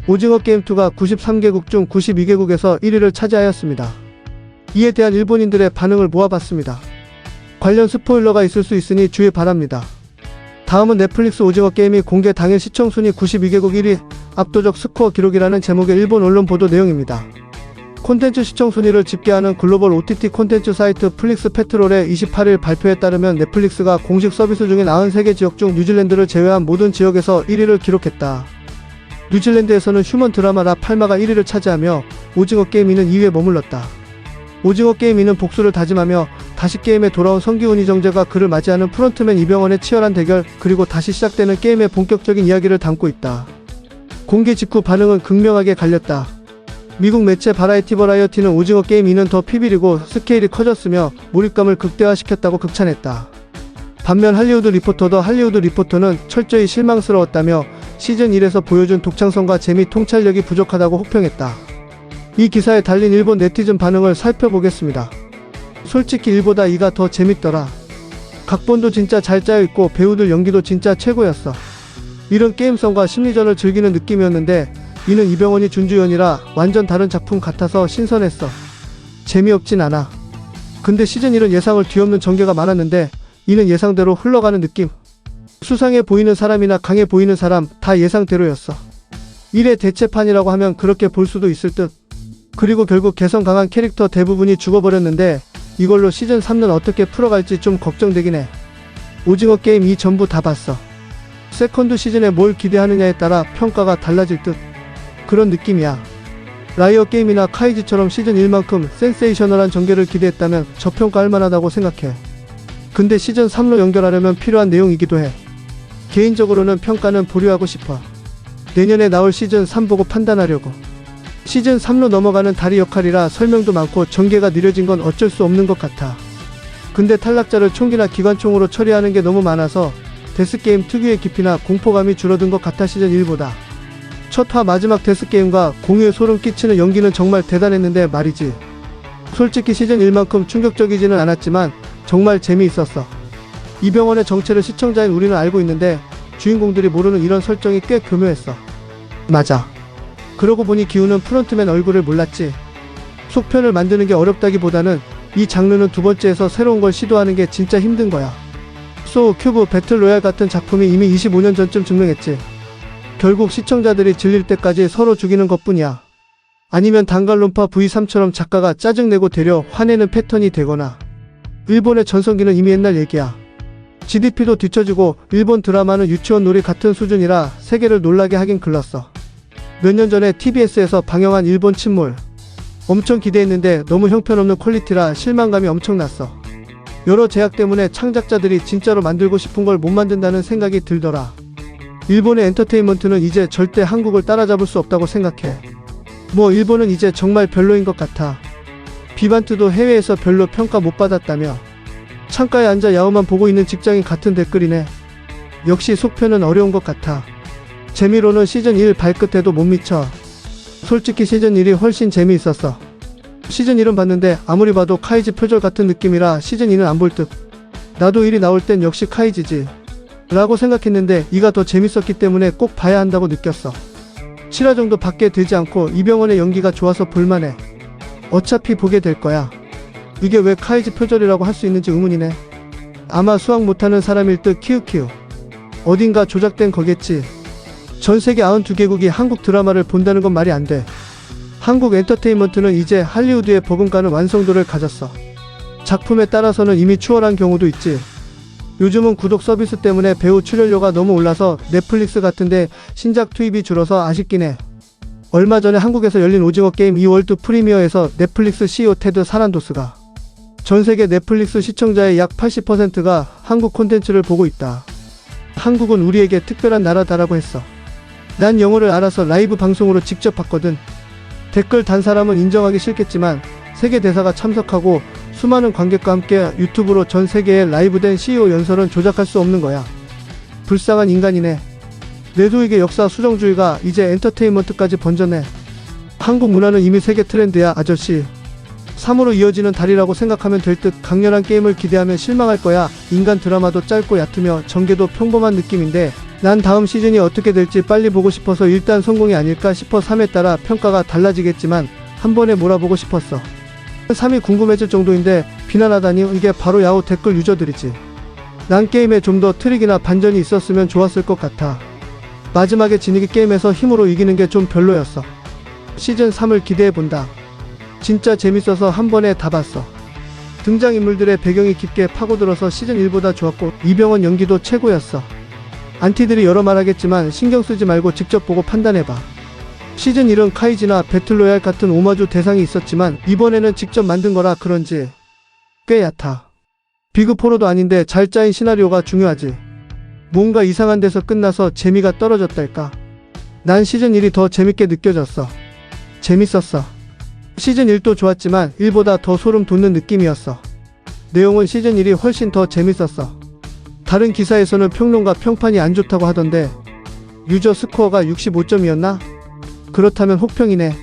오징어 게임2가 93개국 중 92개국에서 1위를 차지하였습니다. 이에 대한 일본인들의 반응을 모아봤습니다. 관련 스포일러가 있을 수 있으니 주의 바랍니다. 다음은 넷플릭스 오징어 게임이 공개 당일 시청 순위 92개국 1위, 압도적 스코어 기록이라는 제목의 일본 언론 보도 내용입니다. 콘텐츠 시청 순위를 집계하는 글로벌 OTT 콘텐츠 사이트 플릭스 페트롤의 28일 발표에 따르면 넷플릭스가 공식 서비스 중인 93개 지역 중 뉴질랜드를 제외한 모든 지역에서 1위를 기록했다. 뉴질랜드에서는 휴먼 드라마 라 팔마가 1위를 차지하며 오징어 게임 2는 2위에 머물렀다. 오징어 게임 2는 복수를 다짐하며 다시 게임에 돌아온 성기훈 이정재가 그를 맞이하는 프론트맨 이병헌의 치열한 대결, 그리고 다시 시작되는 게임의 본격적인 이야기를 담고 있다. 공개 직후 반응은 극명하게 갈렸다. 미국 매체 바라이티 버라이어티는 오징어 게임 2는 더 피비리고 스케일이 커졌으며 몰입감을 극대화시켰다고 극찬했다. 반면 할리우드 리포터 더 할리우드 리포터는 철저히 실망스러웠다며 시즌 1에서 보여준 독창성과 재미 통찰력이 부족하다고 혹평했다. 이 기사에 달린 일본 네티즌 반응을 살펴보겠습니다. 솔직히 1보다 2가 더 재밌더라. 각본도 진짜 잘 짜여있고 배우들 연기도 진짜 최고였어. 이런 게임성과 심리전을 즐기는 느낌이었는데 이는 이병헌이 준주연이라 완전 다른 작품 같아서 신선했어. 재미없진 않아. 근데 시즌 1은 예상을 뒤엎는 전개가 많았는데 이는 예상대로 흘러가는 느낌. 수상해 보이는 사람이나 강해 보이는 사람 다 예상대로였어. 1의 대체판이라고 하면 그렇게 볼 수도 있을 듯. 그리고 결국 개성 강한 캐릭터 대부분이 죽어버렸는데 이걸로 시즌 3는 어떻게 풀어갈지 좀 걱정되긴 해. 오징어 게임 2 전부 다 봤어. 세컨드 시즌에 뭘 기대하느냐에 따라 평가가 달라질 듯. 그런 느낌이야. 라이어 게임이나 카이지처럼 시즌 1만큼 센세이셔널한 전개를 기대했다면 저평가할 만하다고 생각해. 근데 시즌 3로 연결하려면 필요한 내용이기도 해. 개인적으로는 평가는 보류하고 싶어. 내년에 나올 시즌 3 보고 판단하려고. 시즌 3로 넘어가는 다리 역할이라 설명도 많고 전개가 느려진 건 어쩔 수 없는 것 같아. 근데 탈락자를 총기나 기관총으로 처리하는 게 너무 많아서 데스게임 특유의 깊이나 공포감이 줄어든 것 같아. 시즌 1보다. 첫 화 마지막 데스게임과 공유의 소름 끼치는 연기는 정말 대단했는데 말이지. 솔직히 시즌 1만큼 충격적이지는 않았지만 정말 재미있었어. 이병헌의 정체를 시청자인 우리는 알고 있는데 주인공들이 모르는 이런 설정이 꽤 교묘했어. 맞아. 그러고 보니 기훈은 프론트맨 얼굴을 몰랐지. 속편을 만드는 게 어렵다기보다는 이 장르는 두 번째에서 새로운 걸 시도하는 게 진짜 힘든 거야. 소우, 큐브, 배틀로얄 같은 작품이 이미 25년 전쯤 증명했지. 결국 시청자들이 질릴 때까지 서로 죽이는 것뿐이야. 아니면 단갈론파 V3처럼 작가가 짜증내고 되려 화내는 패턴이 되거나. 일본의 전성기는 이미 옛날 얘기야. GDP도 뒤처지고 일본 드라마는 유치원 놀이 같은 수준이라 세계를 놀라게 하긴 글렀어. 몇 년 전에 TBS에서 방영한 일본 침몰. 엄청 기대했는데 너무 형편없는 퀄리티라 실망감이 엄청났어. 여러 제약 때문에 창작자들이 진짜로 만들고 싶은 걸 못 만든다는 생각이 들더라. 일본의 엔터테인먼트는 이제 절대 한국을 따라잡을 수 없다고 생각해. 뭐 일본은 이제 정말 별로인 것 같아. 비반트도 해외에서 별로 평가 못 받았다며. 창가에 앉아 야후만 보고 있는 직장인 같은 댓글이네. 역시 속편은 어려운 것 같아. 재미로는 시즌 1 발끝에도 못 미쳐. 솔직히 시즌 1이 훨씬 재미있었어. 시즌 1은 봤는데 아무리 봐도 카이지 표절 같은 느낌이라 시즌 2는 안 볼 듯. 나도 1이 나올 땐 역시 카이지지 라고 생각했는데 2가 더 재밌었기 때문에 꼭 봐야 한다고 느꼈어. 7화 정도 밖에 되지 않고 이병헌의 연기가 좋아서 볼만해. 어차피 보게 될 거야. 이게 왜 카이지 표절이라고 할 수 있는지 의문이네. 아마 수학 못하는 사람일 듯. 키우키우. 어딘가 조작된 거겠지. 전세계 92개국이 한국 드라마를 본다는 건 말이 안 돼. 한국 엔터테인먼트는 이제 할리우드에 버금가는 완성도를 가졌어. 작품에 따라서는 이미 추월한 경우도 있지. 요즘은 구독 서비스 때문에 배우 출연료가 너무 올라서 넷플릭스 같은데 신작 투입이 줄어서 아쉽긴 해. 얼마 전에 한국에서 열린 오징어 게임 2 월드 프리미어에서 넷플릭스 CEO 테드 사란도스가 전세계 넷플릭스 시청자의 약 80%가 한국 콘텐츠를 보고 있다. 한국은 우리에게 특별한 나라다라고 했어. 난 영어를 알아서 라이브 방송으로 직접 봤거든. 댓글 단 사람은 인정하기 싫겠지만 세계 대사가 참석하고 수많은 관객과 함께 유튜브로 전 세계에 라이브된 CEO 연설은 조작할 수 없는 거야. 불쌍한 인간이네. 내도익의 역사 수정주의가 이제 엔터테인먼트까지 번져네. 한국 문화는 이미 세계 트렌드야 아저씨. 3으로 이어지는 달이라고 생각하면 될 듯. 강렬한 게임을 기대하면 실망할 거야. 인간 드라마도 짧고 얕으며 전개도 평범한 느낌인데 난 다음 시즌이 어떻게 될지 빨리 보고 싶어서 일단 성공이 아닐까 싶어 3회 따라 평가가 달라지겠지만 한 번에 몰아보고 싶었어. 3이 궁금해질 정도인데 비난하다니 이게 바로 야후 댓글 유저들이지. 난 게임에 좀 더 트릭이나 반전이 있었으면 좋았을 것 같아. 마지막에 진이기 게임에서 힘으로 이기는 게 좀 별로였어. 시즌 3을 기대해본다. 진짜 재밌어서 한 번에 다 봤어. 등장인물들의 배경이 깊게 파고들어서 시즌 1보다 좋았고 이병헌 연기도 최고였어. 안티들이 여러 말 하겠지만 신경 쓰지 말고 직접 보고 판단해봐. 시즌 1은 카이지나 배틀로얄 같은 오마주 대상이 있었지만 이번에는 직접 만든 거라 그런지 꽤 얕아. 비급4로도 아닌데 잘 짜인 시나리오가 중요하지. 뭔가 이상한 데서 끝나서 재미가 떨어졌달까. 난 시즌 1이 더 재밌게 느껴졌어. 재밌었어. 시즌 1도 좋았지만 1보다 더 소름 돋는 느낌이었어. 내용은 시즌 1이 훨씬 더 재밌었어. 다른 기사에서는 평론가 평판이 안 좋다고 하던데 유저 스코어가 65점이었나? 그렇다면 혹평이네.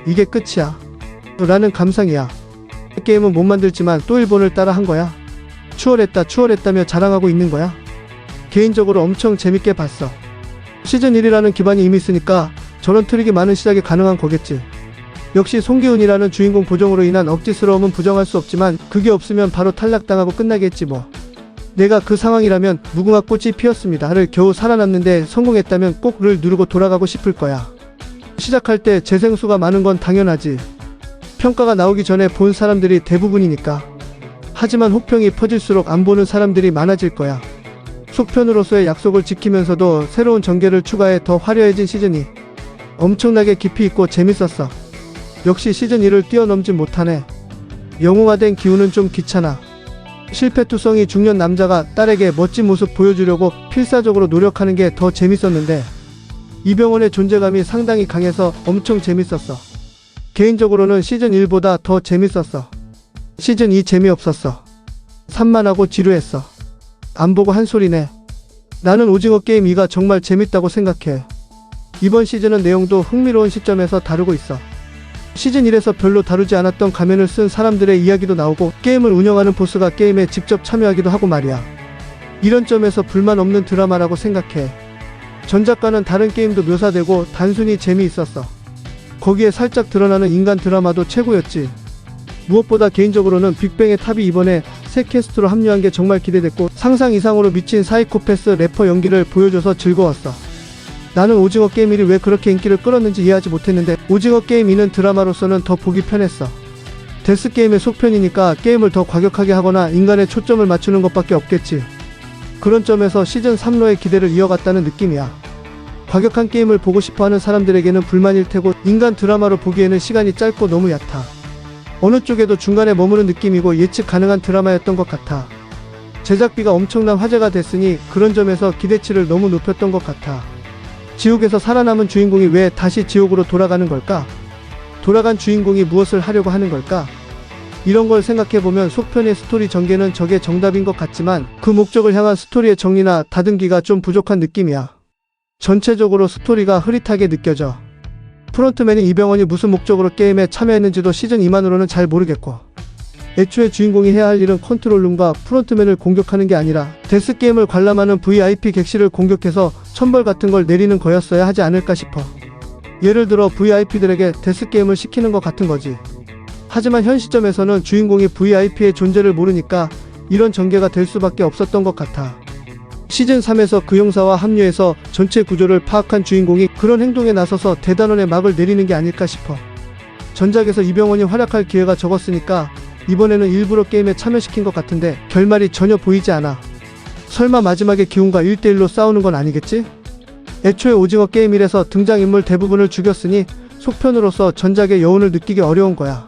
이게 끝이야 라는 감상이야. 게임은 못 만들지만 또 일본을 따라 한 거야. 추월했다며 자랑하고 있는 거야. 개인적으로 엄청 재밌게 봤어. 시즌 1이라는 기반이 이미 있으니까 저런 트릭이 많은 시작이 가능한 거겠지. 역시 송기훈이라는 주인공 보정으로 인한 억지스러움은 부정할 수 없지만 그게 없으면 바로 탈락당하고 끝나겠지 뭐. 내가 그 상황이라면 무궁화 꽃이 피었습니다를 겨우 살아남는데 성공했다면 꼭를 누르고 돌아가고 싶을 거야. 시작할 때 재생수가 많은 건 당연하지. 평가가 나오기 전에 본 사람들이 대부분이니까. 하지만 혹평이 퍼질수록 안 보는 사람들이 많아질 거야. 속편으로서의 약속을 지키면서도 새로운 전개를 추가해 더 화려해진 시즌이 엄청나게 깊이 있고 재밌었어. 역시 시즌 1을 뛰어넘진 못하네. 영웅화된 기운은 좀 귀찮아. 실패투성이 중년 남자가 딸에게 멋진 모습 보여주려고 필사적으로 노력하는 게 더 재밌었는데 이병헌의 존재감이 상당히 강해서 엄청 재밌었어. 개인적으로는 시즌 1보다 더 재밌었어. 시즌 2 재미없었어. 산만하고 지루했어. 안 보고 한 소리네. 나는 오징어 게임 2가 정말 재밌다고 생각해. 이번 시즌은 내용도 흥미로운 시점에서 다루고 있어. 시즌 1에서 별로 다루지 않았던 가면을 쓴 사람들의 이야기도 나오고 게임을 운영하는 보스가 게임에 직접 참여하기도 하고 말이야. 이런 점에서 불만 없는 드라마라고 생각해. 전작과는 다른 게임도 묘사되고 단순히 재미있었어. 거기에 살짝 드러나는 인간 드라마도 최고였지. 무엇보다 개인적으로는 빅뱅의 탑이 이번에 새 캐스트로 합류한 게 정말 기대됐고 상상 이상으로 미친 사이코패스 래퍼 연기를 보여줘서 즐거웠어. 나는 오징어 게임 1이 왜 그렇게 인기를 끌었는지 이해하지 못했는데 오징어 게임 2는 드라마로서는 더 보기 편했어. 데스게임의 속편이니까 게임을 더 과격하게 하거나 인간에 초점을 맞추는 것밖에 없겠지. 그런 점에서 시즌 3로의 기대를 이어갔다는 느낌이야. 과격한 게임을 보고 싶어하는 사람들에게는 불만일 테고 인간 드라마로 보기에는 시간이 짧고 너무 얕아. 어느 쪽에도 중간에 머무는 느낌이고 예측 가능한 드라마였던 것 같아. 제작비가 엄청난 화제가 됐으니 그런 점에서 기대치를 너무 높였던 것 같아. 지옥에서 살아남은 주인공이 왜 다시 지옥으로 돌아가는 걸까? 돌아간 주인공이 무엇을 하려고 하는 걸까? 이런 걸 생각해보면 속편의 스토리 전개는 저게 정답인 것 같지만 그 목적을 향한 스토리의 정리나 다듬기가 좀 부족한 느낌이야. 전체적으로 스토리가 흐릿하게 느껴져. 프론트맨인 이병헌이 무슨 목적으로 게임에 참여했는지도 시즌 2만으로는 잘 모르겠고 애초에 주인공이 해야 할 일은 컨트롤룸과 프론트맨을 공격하는 게 아니라 데스게임을 관람하는 VIP 객실을 공격해서 천벌 같은 걸 내리는 거였어야 하지 않을까 싶어. 예를 들어 VIP들에게 데스게임을 시키는 것 같은 거지. 하지만 현 시점에서는 주인공이 VIP의 존재를 모르니까 이런 전개가 될 수밖에 없었던 것 같아. 시즌 3에서 그 형사와 합류해서 전체 구조를 파악한 주인공이 그런 행동에 나서서 대단원의 막을 내리는 게 아닐까 싶어. 전작에서 이병헌이 활약할 기회가 적었으니까 이번에는 일부러 게임에 참여시킨 것 같은데 결말이 전혀 보이지 않아. 설마 마지막에 기훈과 1대1로 싸우는 건 아니겠지? 애초에 오징어 게임 1에서 등장인물 대부분을 죽였으니 속편으로서 전작의 여운을 느끼기 어려운 거야.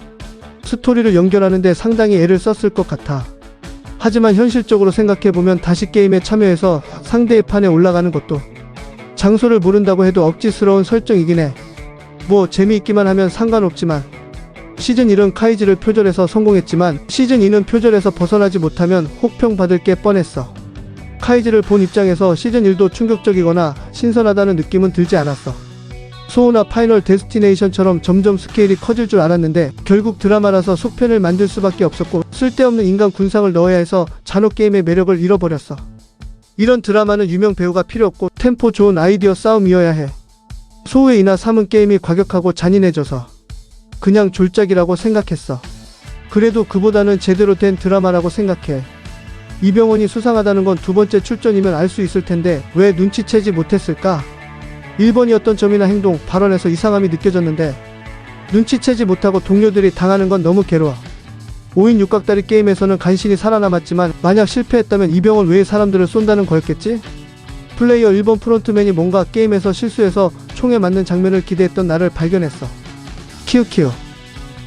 스토리를 연결하는데 상당히 애를 썼을 것 같아. 하지만 현실적으로 생각해보면 다시 게임에 참여해서 상대의 판에 올라가는 것도 장소를 모른다고 해도 억지스러운 설정이긴 해. 뭐 재미있기만 하면 상관없지만 시즌 1은 카이지를 표절해서 성공했지만 시즌 2는 표절에서 벗어나지 못하면 혹평받을 게 뻔했어. 카이지를 본 입장에서 시즌 1도 충격적이거나 신선하다는 느낌은 들지 않았어. 소우나 파이널 데스티네이션처럼 점점 스케일이 커질 줄 알았는데 결국 드라마라서 속편을 만들 수밖에 없었고 쓸데없는 인간 군상을 넣어야 해서 잔혹 게임의 매력을 잃어버렸어. 이런 드라마는 유명 배우가 필요 없고 템포 좋은 아이디어 싸움이어야 해. 소우의 이나 3은 게임이 과격하고 잔인해져서 그냥 졸작이라고 생각했어. 그래도 그보다는 제대로 된 드라마라고 생각해. 이병헌이 수상하다는 건 두 번째 출전이면 알 수 있을 텐데 왜 눈치채지 못했을까? 1번이 어떤 점이나 행동, 발언에서 이상함이 느껴졌는데 눈치채지 못하고 동료들이 당하는 건 너무 괴로워. 5인 육각다리 게임에서는 간신히 살아남았지만 만약 실패했다면 이병헌 외의 사람들을 쏜다는 거였겠지? 플레이어 1번 프론트맨이 뭔가 게임에서 실수해서 총에 맞는 장면을 기대했던 나를 발견했어. 키읔키읔.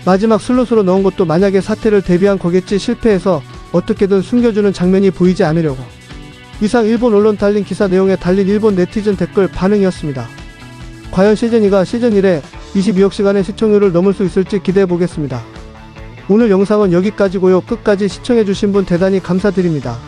마지막 슬롯으로 넣은 것도 만약에 사태를 대비한 거겠지. 실패해서 어떻게든 숨겨주는 장면이 보이지 않으려고. 이상 일본 언론 달린 기사 내용에 달린 일본 네티즌 댓글 반응이었습니다. 과연 시즌2가 시즌1에 22억 시간의 시청률을 넘을 수 있을지 기대해보겠습니다. 오늘 영상은 여기까지고요. 끝까지 시청해주신 분 대단히 감사드립니다.